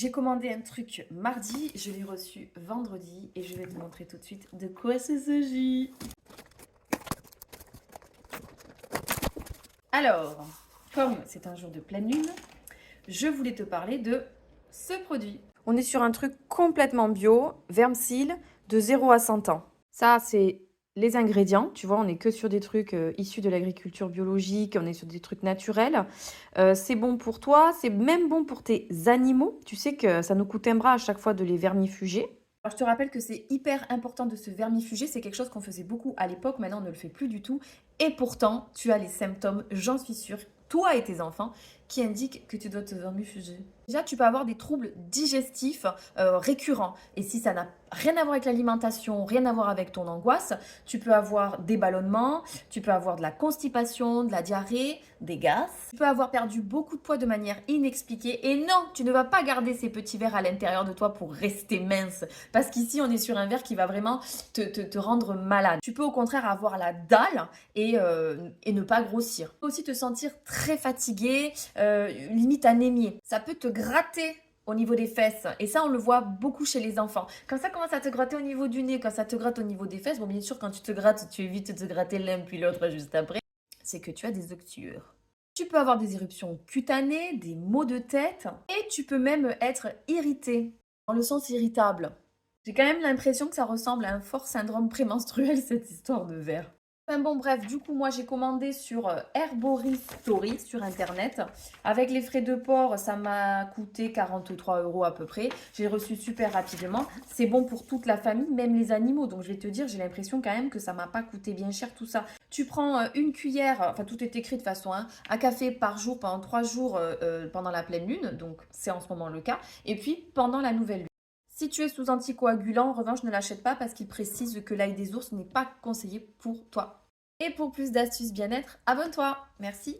J'ai commandé un truc mardi, je l'ai reçu vendredi et je vais te montrer tout de suite de quoi il s'agit. Alors, comme c'est un jour de pleine lune, je voulais te parler de ce produit. On est sur un truc complètement bio, Vermsil, de 0 à 100 ans. Ça, c'est les ingrédients. Tu vois, on n'est que sur des trucs issus de l'agriculture biologique, on est sur des trucs naturels. C'est bon pour toi, c'est même bon pour tes animaux. Tu sais que ça nous coûte un bras à chaque fois de les vermifuger. Alors, je te rappelle que c'est hyper important de se vermifuger. C'est quelque chose qu'on faisait beaucoup à l'époque. Maintenant, on ne le fait plus du tout. Et pourtant, tu as les symptômes, j'en suis sûre, toi et tes enfants, qui indiquent que tu dois te vermifuger. Déjà, tu peux avoir des troubles digestifs récurrents. Et si ça n'a rien à voir avec l'alimentation, rien à voir avec ton angoisse, tu peux avoir des ballonnements, tu peux avoir de la constipation, de la diarrhée, des gaz. Tu peux avoir perdu beaucoup de poids de manière inexpliquée. Et non, tu ne vas pas garder ces petits verres à l'intérieur de toi pour rester mince. Parce qu'ici, on est sur un verre qui va vraiment te rendre malade. Tu peux au contraire avoir la dalle et ne pas grossir. Tu peux aussi te sentir très fatigué, limite anémié. Ça peut te gratter au niveau des fesses. Et ça, on le voit beaucoup chez les enfants. Quand ça commence à te gratter au niveau du nez, quand ça te gratte au niveau des fesses, bon, bien sûr, quand tu te grattes, tu évites de te gratter l'un puis l'autre juste après, c'est que tu as des octures. Tu peux avoir des éruptions cutanées, des maux de tête, et tu peux même être irrité, dans le sens irritable. J'ai quand même l'impression que ça ressemble à un fort syndrome prémenstruel, cette histoire de verre. Enfin bon, bref, du coup, moi j'ai commandé sur Herboristory sur internet. Avec les frais de port, ça m'a coûté 43 € à peu près. J'ai reçu super rapidement. C'est bon pour toute la famille, même les animaux. Donc je vais te dire, j'ai l'impression quand même que ça m'a pas coûté bien cher tout ça. Tu prends une cuillère, enfin tout est écrit de façon, hein, à café par jour pendant 3 jours pendant la pleine lune. Donc c'est en ce moment le cas. Et puis pendant la nouvelle lune. Si tu es sous anticoagulant, en revanche, ne l'achète pas parce qu'il précise que l'ail des ours n'est pas conseillé pour toi. Et pour plus d'astuces bien-être, abonne-toi. Merci.